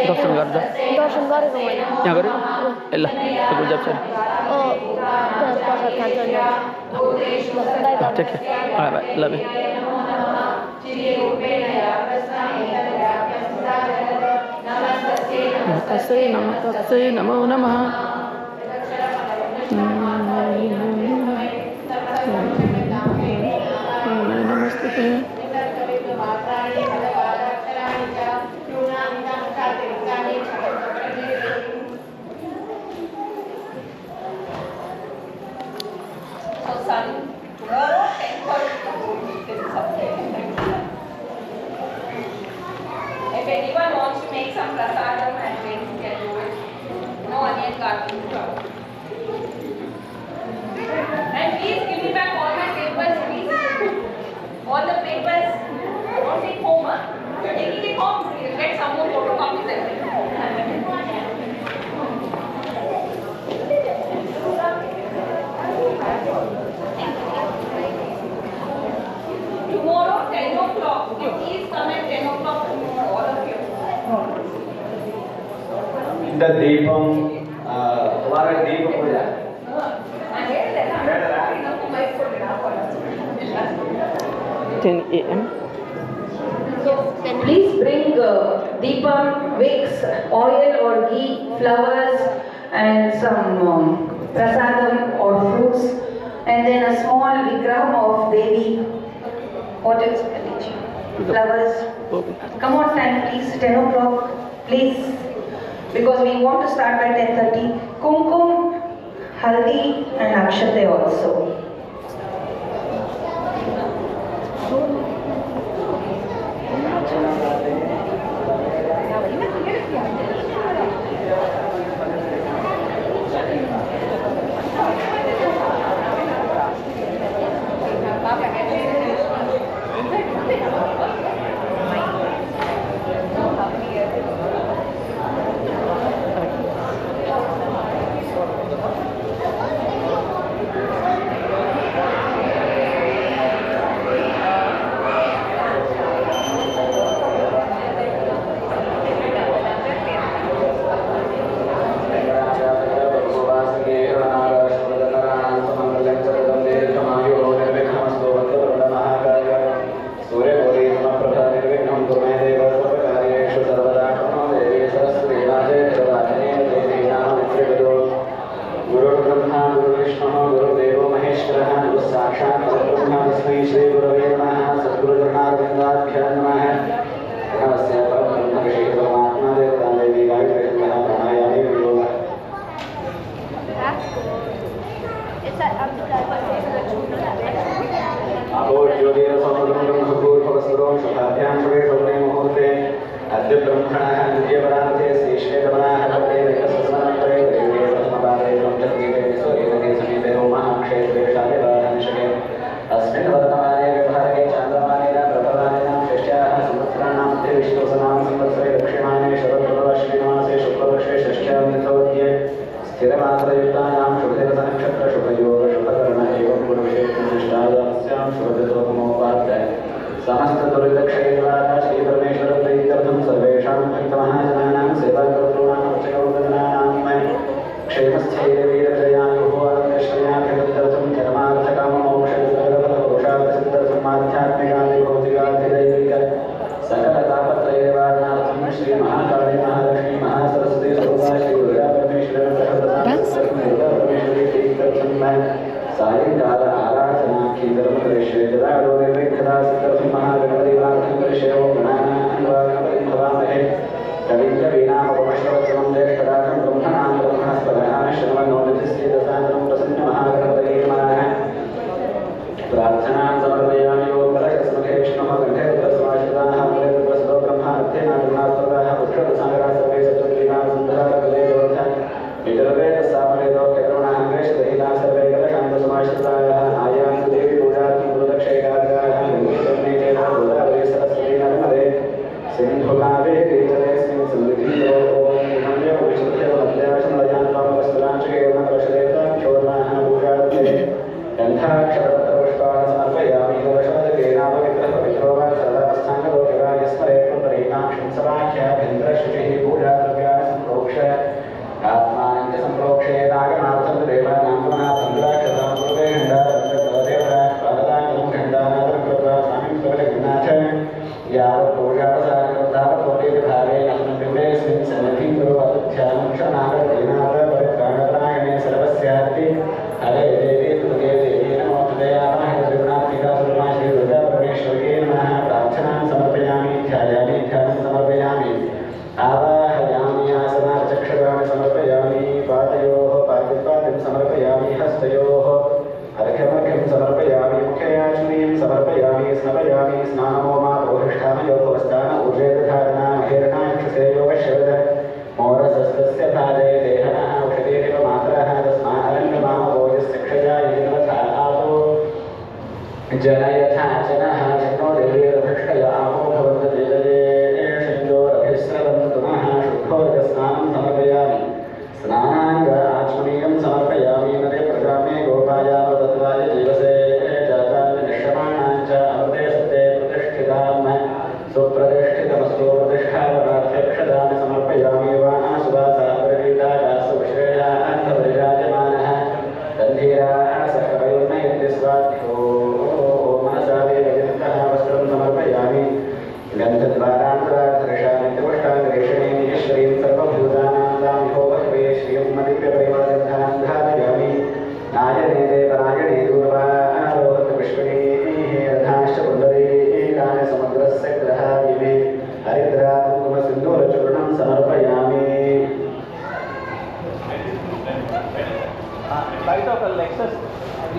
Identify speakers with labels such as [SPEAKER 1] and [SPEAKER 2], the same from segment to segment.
[SPEAKER 1] दर्शन गर्दा
[SPEAKER 2] दर्शन गरेको मैले
[SPEAKER 1] यहाँ गऱ्यो ए ल त्यो गुल्जाब छ ठिक है भाइ ल तस्यै नमो नमः नमस्ते
[SPEAKER 3] If anyone wants to make some prasadam and drink, you can do it. No onion garlic. And please give me back all my papers, please. All the papers. Don't take home, huh? You're taking it home. You'll get some more photocopies and tomorrow, 10 o'clock. Please come at 10 o'clock tomorrow, all of you.
[SPEAKER 4] The Deepam, Vara Deepam Puja.
[SPEAKER 1] 10 a.m.
[SPEAKER 2] Yes, 10 please bring deepam, wicks, oil or ghee, flowers and some prasadam or fruits, and then a small vigraham of Devi. What else? Flowers.
[SPEAKER 1] Okay.
[SPEAKER 2] Come on time please, 10 o'clock please, because we want to start by 10:30. Kumkum, haldi and akshate also.
[SPEAKER 5] मनसा देव वस्त्रं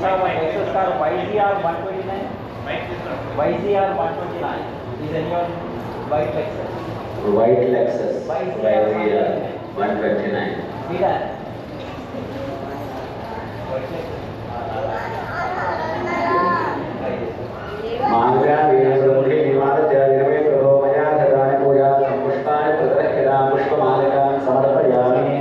[SPEAKER 5] have my Lexus car YZR 129. YZR 129 is in your white Lexus.
[SPEAKER 4] White Lexus.
[SPEAKER 5] YZR
[SPEAKER 4] 129.
[SPEAKER 5] See that?
[SPEAKER 4] महाव्या वीरसमुखे निवारस्य निर्मे प्रभो मया ददानि पूजा पुष्पाणि प्रदर्शितां पुष्पमालिकां समर्पयामि।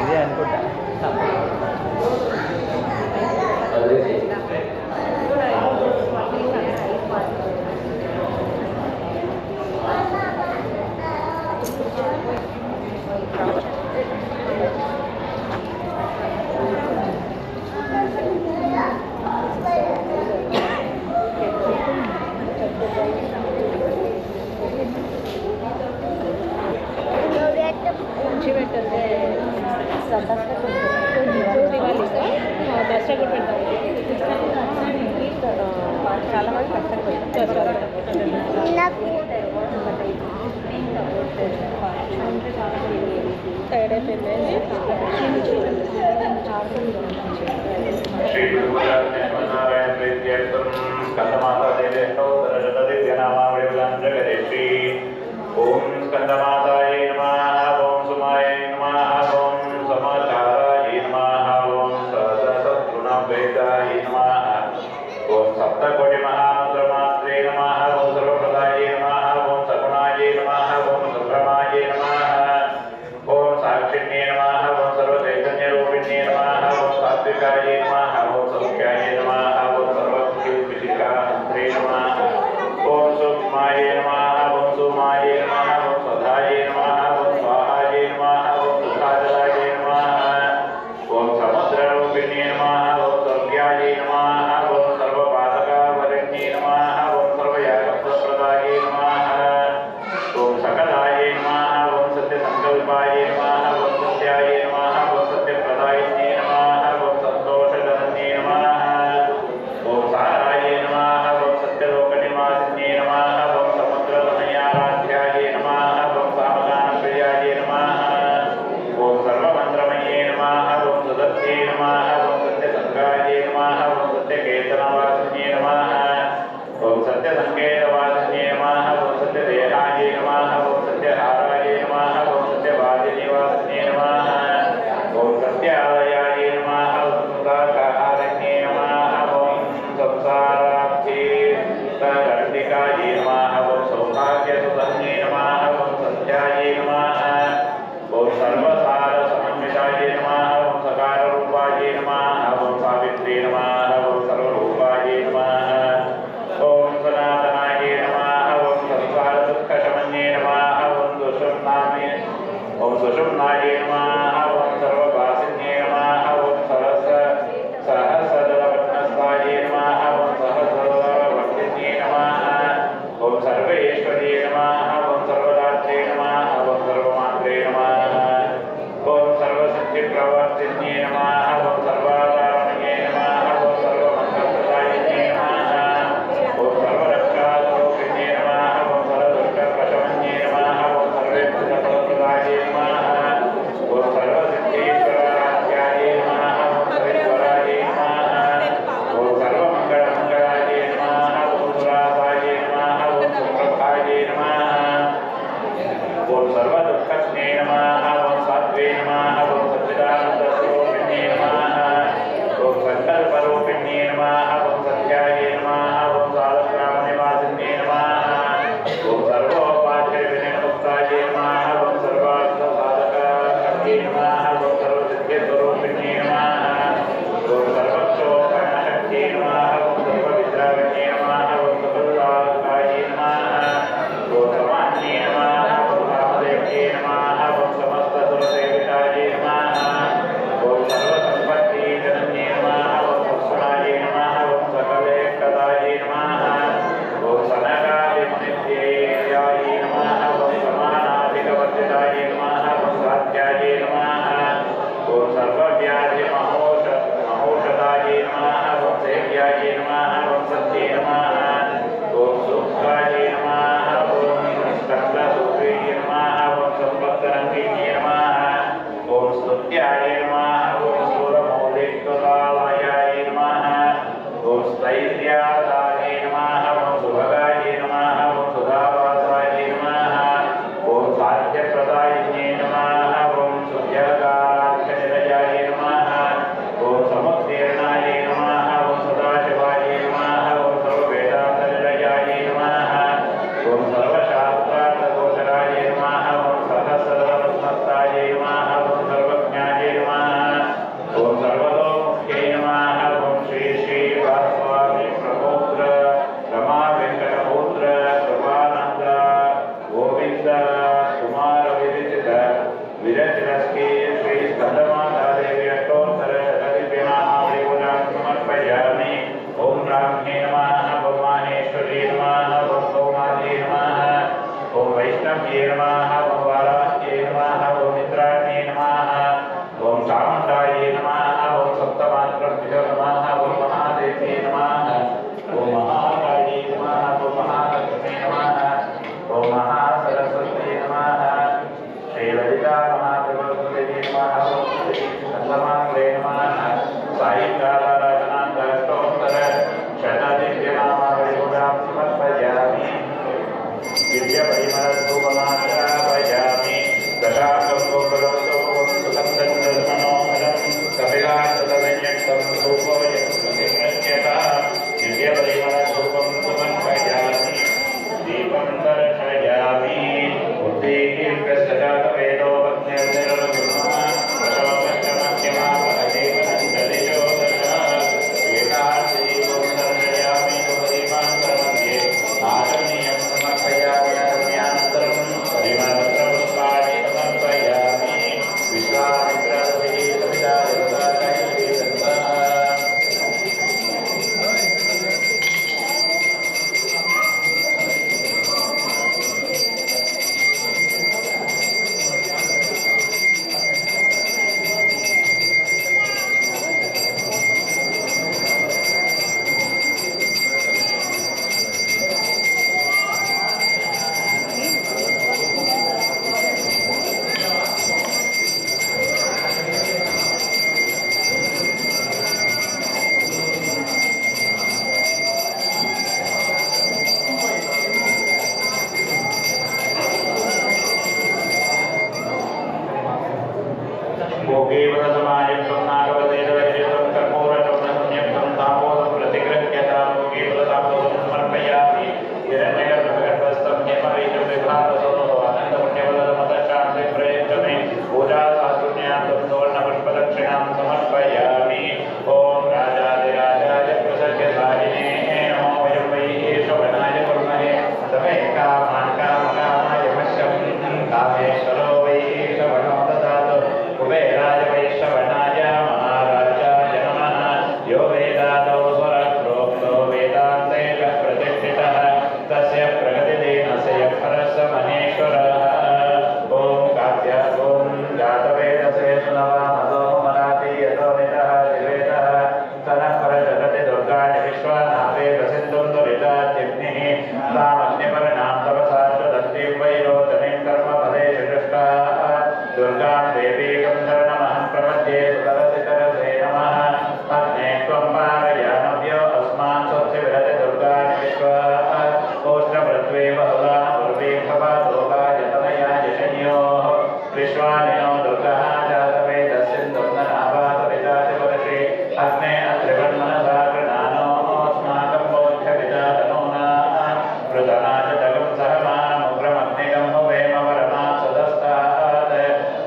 [SPEAKER 5] ఇదే అనుకుంటా
[SPEAKER 3] చాలా మంది కష్టపడతారు
[SPEAKER 6] श्री नारायण प्रीत्यर्थम स्कंदमाता देवेष्टोत्तरशतदिव्यनामावलिविलाञ्जगते श्री ओम स्कंदमाताय नमः ओम सुमाय नमः ओम समाचाराय नमः ओम सहस्रशत्रुणाभेदाय नमः ओम सप्तकोटिमहामन्त्रमात्रे नमः ओम सर्वप्रदाय नमः ओम सगुणाय नमः ओम सुब्रह्माय नमः ओम साक्षिण्ये नमः ओम सर्वचैतन्यरूपिण्ये नमः ओम सात्विकाय नमः ओम सौख्याय नमः ओम सर्वभूतविशिखाहन्त्रे नमः ओम सूक्ष्माय नमः ओम सुमाय नमः ओम स्वधाय नमः ओम स्वाहाय नमः ओम सुखाजलाय नमः ओम समुद्ररूपिण्ये नमः ओम सौख्याय नमः ओम सर्वपादकावरण्ये नमः ओम सर्वयागप्रदाय नमः ओम सकलाय नमः ओम सत्यसंकल्पाय नमः ओम सत्याय नमः ओम सत्यप्रदायिने नमः ओम संतोषधन्ये नमः ओम साराय नमः ओम सत्यलोकनिवासिने नमः ओम समुद्रतनयाराध्याय नमः ओम सामगानप्रियाय नमः ओम सर्वमन्त्रमये नमः ओम सुदत्ते नमः ओम सत्यसंगाय नमः ओम सत्यकेतनवासिने नमः ओम सत्यसंकेतवासिने नमः ओम सत्यदेहाय नमः ओम सत्यहाराय नमः ओम सत्यवादिनिवासिने नमः ओम सत्यालयाय नमः ओम सुदाकाहारण्ये नमः ओम संसाराब्धिकाय नमः ओम सौभाग्यसुधन्ये नमः ओम सत्याय नमः ओम सर्वसारसमन्विताय नमः ओम सकाररूपाय नमः ओम सावित्रे नमः ओम सर्वरूपाय ब्राह्मणे नमः ओम माहेश्वरी नमः ओम सोमाजे नमः ओम वैष्णव्ये नमः ओम वाराह्ये नमः ओम इंद्राण्ये नमः ओम चामुण्डाये नमः ओम सप्तमात्रभ्यो नमः ओम महादेव्ये नमः ओम महाकाली नमः ओम महालक्ष्मी नमः ओम महासरस्वती नमः श्री ललिता महाप्रभुदेवी नमः ओम श्री नंदमात्रे नमः सायंकालाराधनान्तोत्तर शतदिव्यनामावलिगुणां समर्पयामि दिव्यपरिमलधूपमात्रापयामि दशाकं गोकुलं सुगन्धं मनोहरं कपिलाशतदन्यक्तं धूपोऽयं प्रतिप्रज्ञता दिव्यपरिमलधूपं समर्पयामि दीपं दर्शयामि बुद्धिर्गस्सजातवेदो भक्तिर्निर्गुणः वशोपष्टमध्यमापहदेवनन्दलिशो दशः एकादशीं दर्शयामि तुमदीपान्तरमध्ये आचरणीयं समर्पयामि अरण्यान्तरं परिमलपत्रपुष्पाणि समर्पयामि विश्वामित्रऋषिः सविता देवताकैः दत्तः भोगेवलसमायुक्तं नागवदेवैर्यं कर्पूरचूर्णसंयुक्तं तापोदं प्रतिगृह्यतां भोगेवलतापोदं समर्पयामि हिरण्यगर्भगर्भस्थं हेमवीर्यं विभावसो आनन्दपुण्यवलमतशान्ति प्रयच्छमे पूजासाधुन्यान्तं सुवर्णपुष्पदक्षिणां समर्पयामि ॐ राजाधिराजाय प्रसज्यसारिणे नमो वयं वै शोभनाय कुर्महे समे कामान् कामकामाय मह्यं कामेश्वरो वै शवनो ददातु कुबेराय वैश्रवणाय महाराजाय नमः यो वेदादौ स्वरप्रोक्तो वेदान्ते च प्रतिष्ठितः तस्य प्रगतिदेनस्य परस्य महेश्वरः ॐ काव्य ॐ जातवेदसे सुनवामदो मराति यतो नितः दिवेदः तनः परजगति दुर्गाणि विश्वानावेद सिन्धुं दुरिताचिग्निः तामग्निपर्णां तपसा दत्तीं वैरोचनीं कर्मफलेषु दृष्टाः दुर्गां देवीं शरणमहं प्रपद्ये सुतरसि तरसे नमः अग्ने त्वं पारयानव्यो अस्मान् स्वस्य विरति दुर्गाणि विश्वाः ओष्णपृथ्वी बहुला पूर्वी भवादोगायतनयाय शन्योः विश्वानिनो दुर्गः जातवेदस्सिन्धुं ननाभासविदाति वर्षे अग्ने अत्रिवन्मनसा कृणानो अस्माकं मोक्षविदातनूना मृदना च जगं सहमानमुग्रमग्निगं हुवेम वरमा सदस्तात्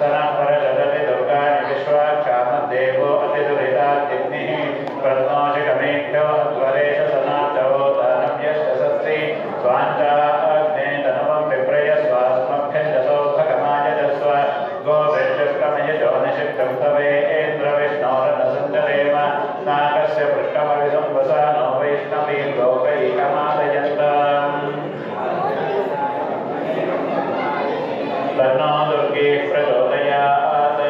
[SPEAKER 6] तनः परजगति दुर्गाणि विश्वाक्षामद्देवो अतिदुरिताग्निः प्रत्नोषिकमेभ्यो अध्वरेश सनातवो दानव्यश्च सस्ति स्वाञ्चाग्ने तनुवं विप्रय स्वास्मभ्यञ्जसो भगमायजस्व गोभिर्जुष्टमयजो निषिक्तं तवेन्द्रविष्णोरनसञ्चरेम नाकस्य पृष्ठमविदं वसानो वैष्णवीं लोकैकमादयन्तम् तन्नो दुर्गे प्रचोदयात्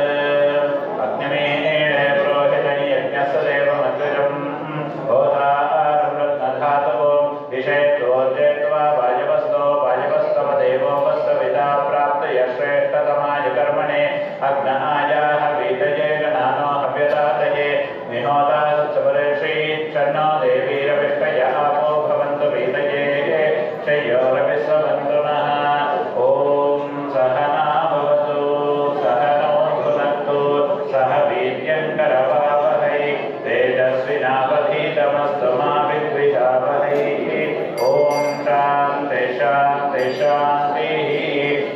[SPEAKER 6] अग्निमेण प्रोहितं यज्ञस्य देवमग्रजं होतारं रत्नधातवो विषयत्वोज्जयित्वा वायवस्तो वायवस्तव देवोपस्तविता प्राप्तय श्रेष्ठतमाय कर्मणे अग्नहायाः वीतये गणानो हव्यदातये निहोता सत्सवरेषी चन्नो देवीरविष्टय आपो भवन्तु वीतये शय्योरविस्वन्तु नः ॐ सहना भवतु सहनो भुनक्तु सह वीर्यङ्करवावहै तेजस्विनावधीतमस्तु मा विद्विषावहै ॐ शान्ति शान्ति शान्तिः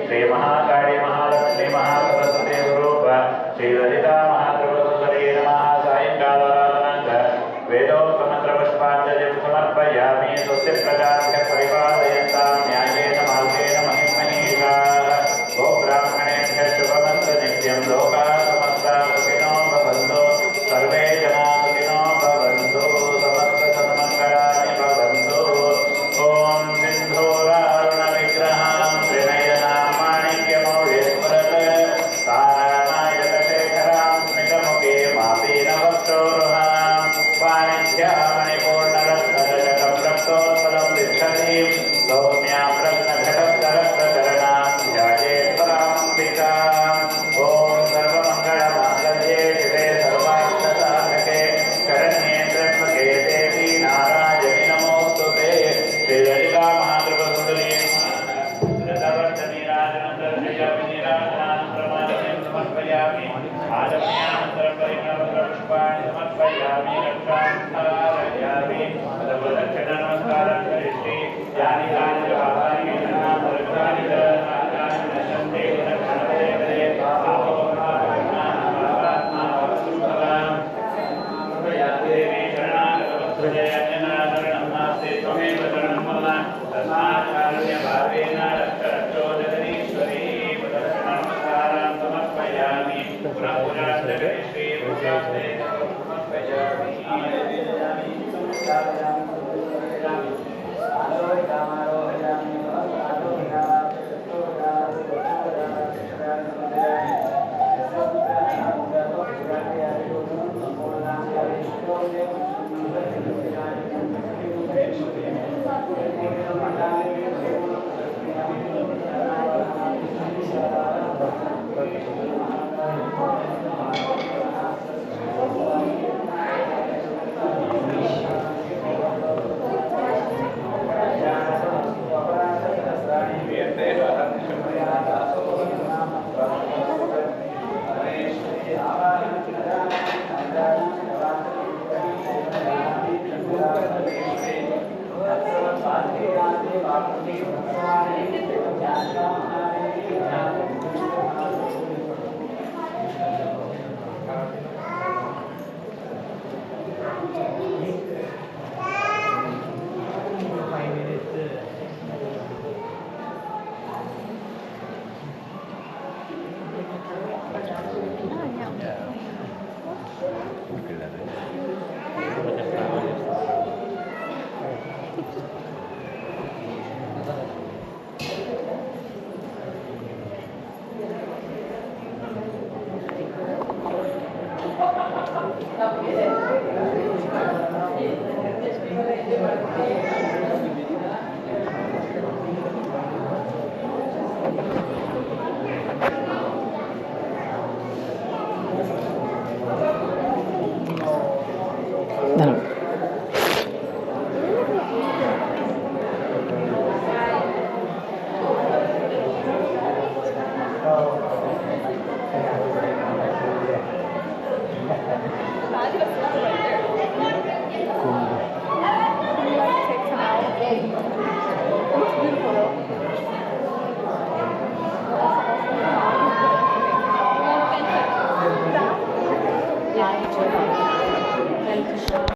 [SPEAKER 6] श्रीमहाकाली महालक्ष्मी महासरस्वती स्वरूप श्रीललिता महात्रिपुरसुन्दरी नमः सायंकालाराधनां वेदोक्तमन्त्रपुष्पाञ्जलिं समर्पयामि स्वस्य प्रजाभ्यः परिपालयन्तां न्यायेन मार्गेण महिमनीषाः गो ब्राह्मणेभ्यः शुभमस्तु नित्यं लोकाः समस्ताः सुखिनो भवन्तु सर्वे जनाः सुखिनो भवन्तु समस्त सन्मङ्गल मणिपूर्णरत्नजटप्रक्तोत्पलं तिष्ठतीं सौम्यां रत्नघटस्तरप्रचरणां ध्यायेत् पराम्बिकाम्। ॐ सर्वमङ्गलमाङ्गल्ये शिवे सर्वार्थसाधके शरण्ये त्र्यम्बके देवी नारायणि नमोऽस्तुते। श्रीललिता महाकृपसुन्दरी समर्पयामि आदम्यानन्तरं परिमलपुष्पाणि समर्पयामि रक्षांधारयामि प्रदक्षिणनमस्कारं करिष्ये यानि यानि भावानि नामरुद्राणि ददानि नश्यन्ते नक्षणदेवते देवी शरणागतवत्सजयन्यनाशरणं नास्ति त्वमेव शरणं मम तस्मात् कारुण्यभावेन रक्ष जगदीश्वरी प्रदक्षिणनमस्कारं समर्पयामि पुनः पुनः श्री पूजास्ते समर्पयामि
[SPEAKER 4] Thank you.